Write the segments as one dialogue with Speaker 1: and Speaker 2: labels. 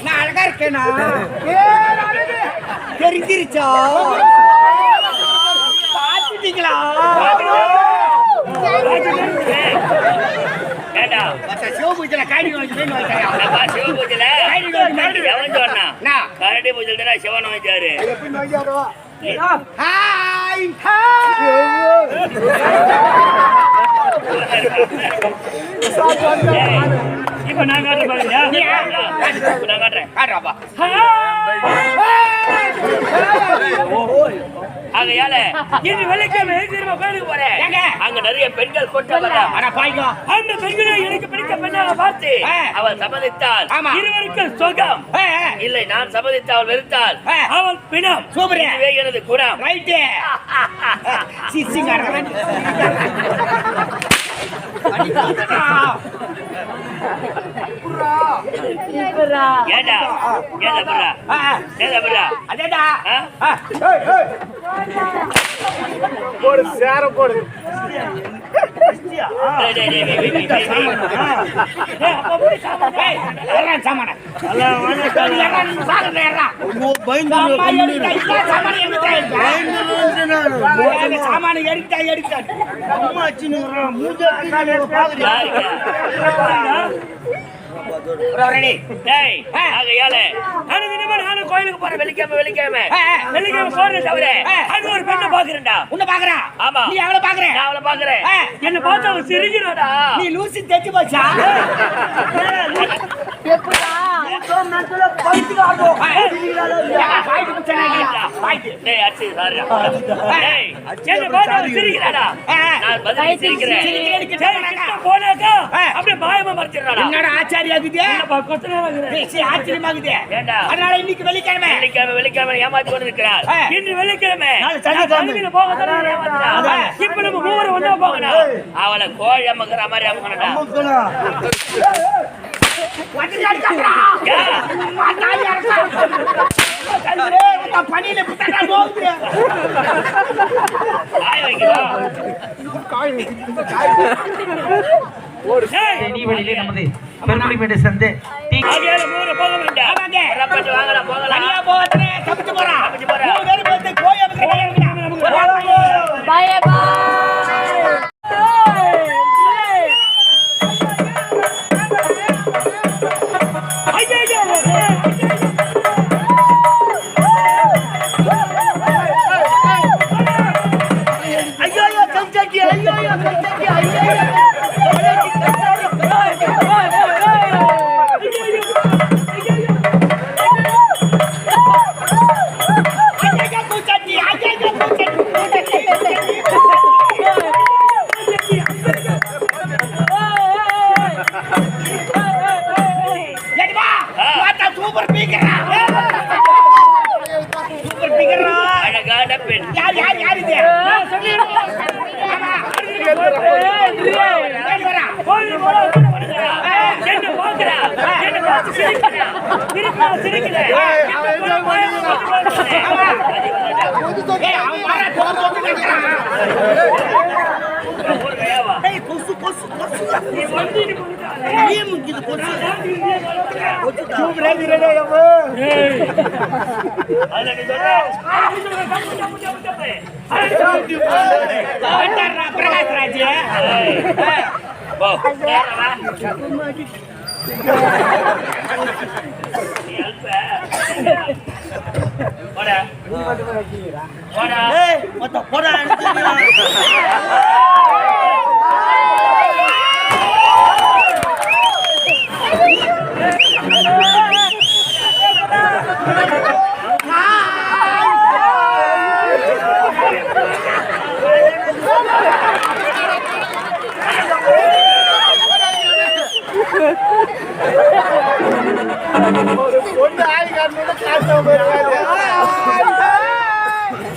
Speaker 1: நான் அழகா இருக்கேனா தெரிஞ்சிருச்சா பாத்துட்டீங்களா சிவபூஜையில காடி சிவபூஜையில எவன் சொன்னா கரடி பூஜை சிவன் வாங்கிச்சாரு இப்ப நான் காட்டுறேன் ஆகையால இன்று வெள்ளிக்கிழமை கோயிலுக்கு போறேன் அங்க நிறைய பெண்கள் கொண்டு அந்த பெண்களை எனக்கு பிடித்த பெண்ணாக பார்த்து அவள் சம்மதித்தால் இருவருக்கு சுகம் இல்லை நான் சம்மதித்து அவள் வெறுத்தால் அவள் பிணம் இதுவே எனது குணம்
Speaker 2: போடு சேர போடு
Speaker 1: சாமான எடுத்தா கோயிலுக்கு போறேன் வெள்ளிக்கிழமை போறேன் தவிர அது ஒரு பெண்ணை பாக்குறேன்டா உன்னை பாக்குறேன் ஆமா நீ அவளை பாக்குறேன் நான் அவளை பாக்குறேன் என்ன பார்த்து அவன் சிரிக்கிறாடா நீ லூசி தேச்சு போச்சா இன்னைக்கு வெள்ளிக்கிழமை ஏமாத்தி கொண்டு இருக்கிறார் இன்று வெள்ளிக்கிழமை இப்ப நம்ம மூவரும் ஒன்றா போகணும் அவளை கோழி அம்மக்கிற மாதிரி அம்மக்கணும்டா பணியில
Speaker 3: நீவழியிலே நமது பெருமொழிப்பேட்டை சந்தை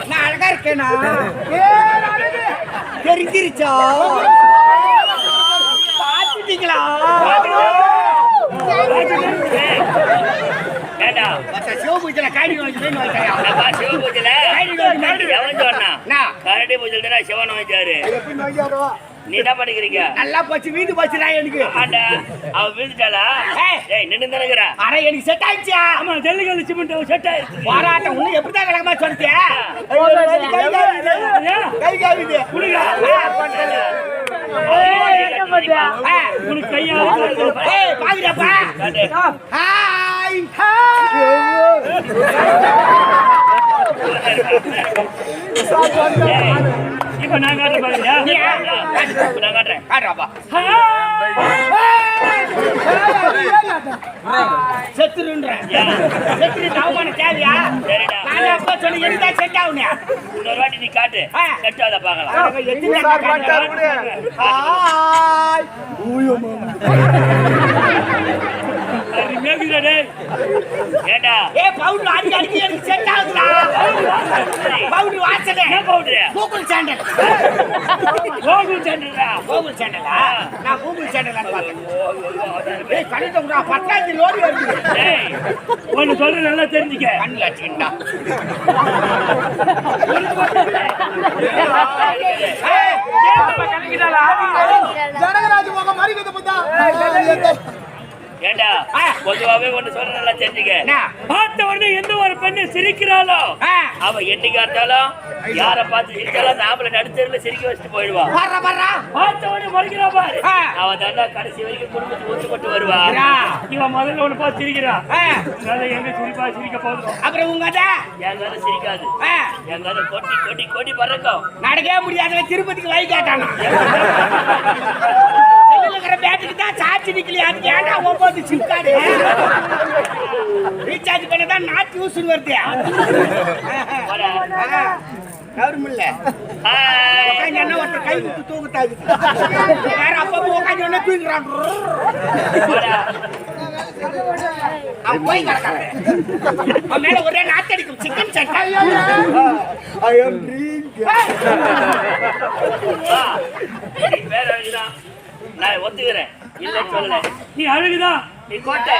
Speaker 1: நான் அழகா இருக்கேனா தெரிஞ்சிருச்சா பாத்துட்டீங்களா சிவபூஜையில காடி சிவபூஜையில கரடி பூஜை சிவன் வாங்கிச்சாரு நீ என்ன பண்ணிக்கிறீங்க?
Speaker 4: நல்லா போச்சு வீடு போச்சுடா எனக்கு.
Speaker 1: ஆண்டா அவ வீழ்ந்துட்டாளா? ஏய் நின்னு தானங்கறா.
Speaker 4: அட எனக்கு செட் ஆயிடுச்சா?
Speaker 1: ஆமா ஜல்லிக்கல்லு சிமெண்ட் செட் ஆயிடுச்சு.
Speaker 4: போராட்டம் உன்னை எப்படிதான் கிளம்பா சொல்லிட்டியா? கை காவிது
Speaker 1: குடுங்க. உனக்கு கையா
Speaker 4: ஏய் பாக்குறப்பா. ஹாய்
Speaker 1: இப்ப நான் காட்டுறேன் பாருங்க. இப்ப நான் காட்டுறேன்.
Speaker 4: காட்டுறாப்பா. செத்துருன்றேன். செத்துரு தாவமான தேவையா?
Speaker 1: சரிடா.
Speaker 4: நான் அப்பா சொல்லி எனக்கு செட் ஆகுனே.
Speaker 1: இன்னொரு வாட்டி நீ காட்டு. செட் ஆகுதா பார்க்கலாம்.
Speaker 4: ஹாய்
Speaker 1: அது மேகுதா டேய். ஏண்டா
Speaker 4: ஏ பவுடர் அடிக்க அடிக்க எனக்கு செட் ஆகுதுடா. பவுடர் வாசனே.
Speaker 1: என்ன பவுடர்?
Speaker 4: Google sandal.
Speaker 1: கோகுல் சென்டரா.
Speaker 4: கூகுள் சாண்டலா? நான் கூகுள் சாண்டல்னு பார்த்தேன். ஏய் கணிதம்டா பட்டாச்சி லோரி வருது.
Speaker 1: டேய் ஒன்னு சொல்ற நல்லா தெரிஞ்சுக்க.
Speaker 4: கண்ணு அடிச்சுடா. ஏய்
Speaker 1: ஏப்பா கணக்கிடாளா?
Speaker 4: ஜனகராஜ் முகம் மரியாதை பத்தா.
Speaker 1: ஏண்டா பொதுவாவே ஒன்னு சொல்ற நல்லா தெரிஞ்சுக்க.
Speaker 4: என்ன?
Speaker 1: பார்த்த உடனே எந்த ஒரு பெண்ணு சிரிக்கிறாளோ அவ என்னைக்கா இருந்தாலும் யார பார்த்து சிரிச்சாலும் அந்த ஆம்பளை நடுத்தருல சிரிக்க வச்சுட்டு போயிடுவா.
Speaker 4: வர்றா வர்றா.
Speaker 1: பார்த்த உடனே மறுக்கிறா பாரு. அவ தாண்டா கடைசி வரைக்கும் குடும்பத்துக்கு ஒத்துப்பட்டு வருவா. இவன் முதல்ல ஒண்ணு பார்த்து சிரிக்கிறா. அதனால எங்க சிரிப்பா சிரிக்க போதும்.
Speaker 4: அப்புறம் உங்க அத
Speaker 1: என் கதை சிரிக்காது. என் கதை கொட்டி கொட்டி கொட்டி பறக்கும்.
Speaker 4: நடக்கவே முடியாத திருப்பதிக்கு வை கேட்டானா. செல்லுங்கிற பேட்டுக்கு தான் சார்ஜ் நிக்கலையா? அது ஏன்டா ஒன்பது சிம் கார்டு ரீசார்ஜ் பண்ணதான் நாட் யூஸ் வருது. கவர்மெண்ட்ல உட்காந்து ஒருத்தர் கை விட்டு தூக்குத்தாது. வேற அப்பா உட்காந்து ஒண்ணு தூங்குறான். அவன் போய் கிடக்காரு. அவன் மேல ஒரே நாத்தடிக்கும் சிக்கன் சட்டை.
Speaker 1: வேற அழுகுதான். நான் ஒத்துக்கிறேன். இல்ல சொல்லல. நீ அழுகுதான். நீ கோட்டை.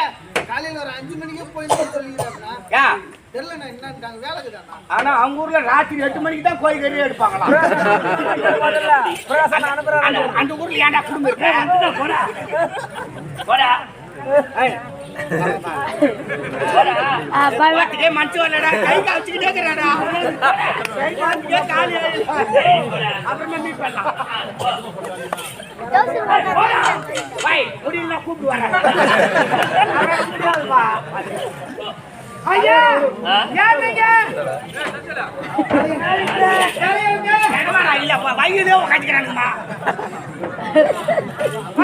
Speaker 5: காலையில ஒரு 5 மணிக்கு போயிட்டு சொல்லிடுறாங்க.
Speaker 4: யா
Speaker 5: தெரியல நான் என்னன்றாங்க வேலைக்குதானா.
Speaker 4: ஆனா அவங்க ஊர்ல ராத்திரி 8 மணிக்கு தான் கோயில் கறி எடுப்பாங்களாம். அந்த ஊர்ல ஏன்டா குடும்பம் இருக்கு?
Speaker 1: போடா போடா
Speaker 4: பாத்துட்டே மனுச்சு வரலடா. கை காய்ச்சிக்கிட்டே இருக்கிறாடா. கை காய்ச்சிக்கிட்டே காலி அப்புறமா மீட் பண்ணலாம். வை முடியல கூப்பிட்டு வரேன். ஐயா யார் நீங்க? இல்லப்பா வயிறுலே உட்காந்துக்கிறானுங்கம்மா.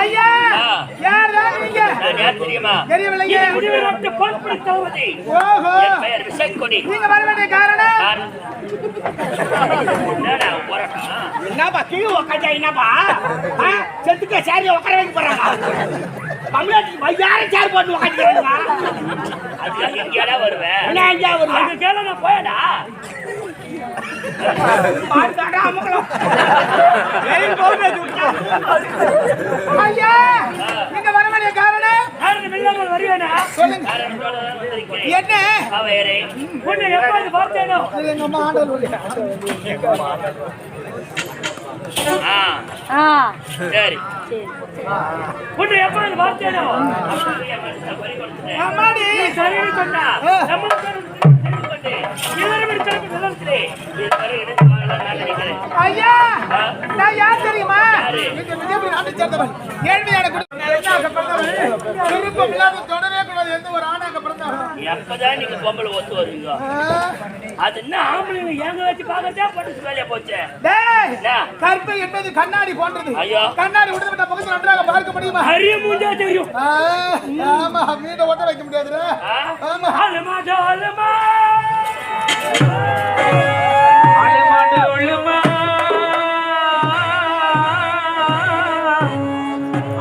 Speaker 4: ஐயா யார் நீங்க?
Speaker 1: நான் யார் தெரியுமா?
Speaker 4: தெரியவில்லைங்க.
Speaker 1: முடிவெடுத்து பொறுப்பு தருவதை.
Speaker 4: ஓஹோ
Speaker 1: என் பெயர் விஷக்கொடி.
Speaker 4: நீங்க வர வேண்டிய காரணம்
Speaker 1: என்னடா போராட்டம்?
Speaker 4: என்னப்பா கீழே உட்காந்தா என்னப்பா? செத்துக்க சேரி உட்கார வைக்க போறாங்க. தமிழ்நாட்டுக்கு வையார சேர் போட்டு உட்காந்துக்கிறாங்க.
Speaker 1: அதுக்கு எங்கேடா வருவேன்?
Speaker 4: என்ன ஐயா வருவா?
Speaker 1: அது கேள நான் போயடா.
Speaker 4: பாருடா அமங்கலம். ஏய் போவே துட்டா. ஐயா நீங்க வர வேண்டிய காரணம்?
Speaker 1: யாருக்கு இல்லாமல் வருவேனா?
Speaker 4: சொல்லுங்க. என்ன?
Speaker 1: அவரே உன்னை எப்போது பார்த்தேனோ?
Speaker 5: எங்க அம்மா ஆண்டவர்
Speaker 1: சரி உன்னை எப்போது பார்த்தேனோ?
Speaker 4: அம்மாடி
Speaker 1: சரின்னு சொன்னா
Speaker 4: ஐயா நான் யார் தெரியுமா?
Speaker 5: விஜயபுரி நாட்டை சேர்ந்தவன்.
Speaker 4: ஏழ்மையான குடும்பம்.
Speaker 5: விருப்பம் இல்லாம தொடரவே கூடாது. எந்த ஒரு ஆணாக பிறந்தவன்.
Speaker 1: எப்பதான் நீங்க பொம்பளை ஒத்து வருவீங்க? அது என்ன ஆம்பளைங்க ஏங்க வச்சு பார்க்கறதே பட்டு வேலையா போச்சு.
Speaker 4: டேய்
Speaker 1: என்ன?
Speaker 5: கற்பை என்பது கண்ணாடி போன்றது.
Speaker 1: ஐயோ.
Speaker 5: கண்ணாடி உடுத்தப்பட்ட பக்கத்தில் நன்றாக பார்க்க முடியுமா?
Speaker 1: அரிய மூஞ்சா தெரியும்.
Speaker 5: ஆமா வீட்டை ஒட்ட வைக்க முடியாதுடா. ஆமா
Speaker 1: அலமா அலமா
Speaker 3: அலமாண்டு ஒழுமா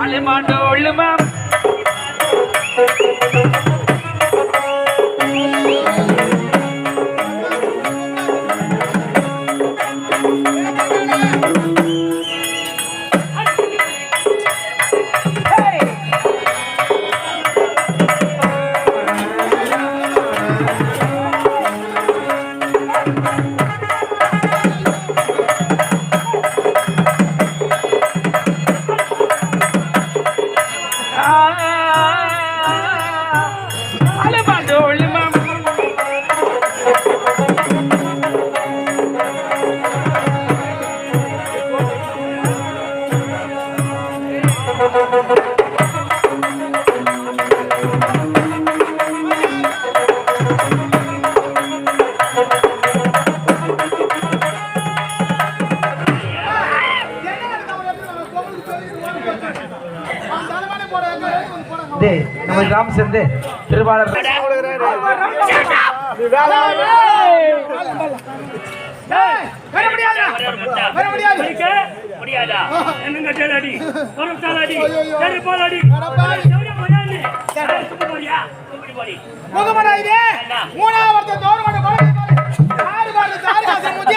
Speaker 3: அலமாண்டு ஒழுமா நம்ம கிராம சேர்ந்து திருவாளர்
Speaker 1: முடியாதா என்னங்க அடி ஒரு தாளடி சரி போலடி
Speaker 5: மூணாவது கவர்மெண்ட்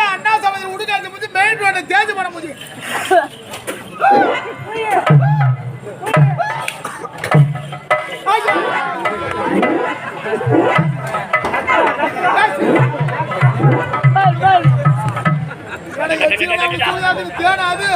Speaker 5: அண்ணா சமதி உடுக்காது முதி மெயின் ரோட தேஜ் பண்ண முதி தேனாது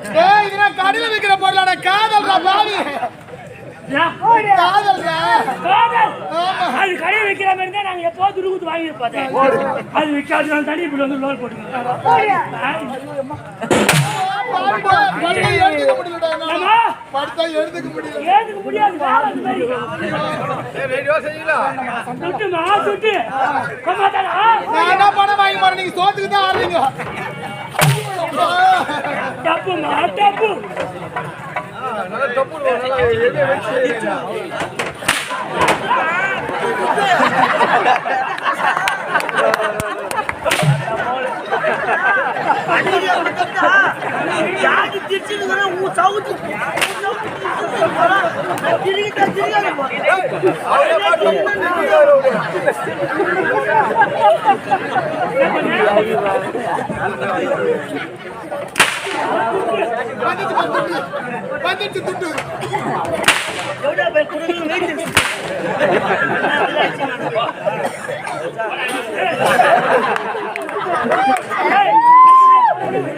Speaker 5: டேய் இதெல்லாம் கடையில விக்கிற பொருளாடா காதல்டா பாவி காதல்டா
Speaker 1: காதல்.
Speaker 5: ஆமா
Speaker 1: அது கடையை வைக்கிற மாதிரி தான் நாங்க எப்போது துருகுத்து வாங்கி இருப்போம். அது விற்காதுனால தனி இப்படி வந்து லோன் போட்டுருக்கோம்.
Speaker 5: பாவிடா படுத்தா எழுதுக்க முடியலடா
Speaker 1: ஆமா.
Speaker 5: படுத்தா எழுதுக்க முடியல
Speaker 1: ஏதுக்கு முடியாது வேலை அந்த மாதிரி. சுட்டுமா சுட்டு கம்மாத்தானா.
Speaker 5: நான் என்ன பணம் வாங்கி மாறேன் நீங்க சோத்துக்கு தான் ஆடுறீங்க
Speaker 1: தப்புமா தப்பு.
Speaker 5: வந்துட்டு துட்டு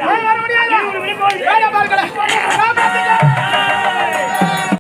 Speaker 1: ஏய், வர முடியாது.
Speaker 5: வேலை பாருங்கடா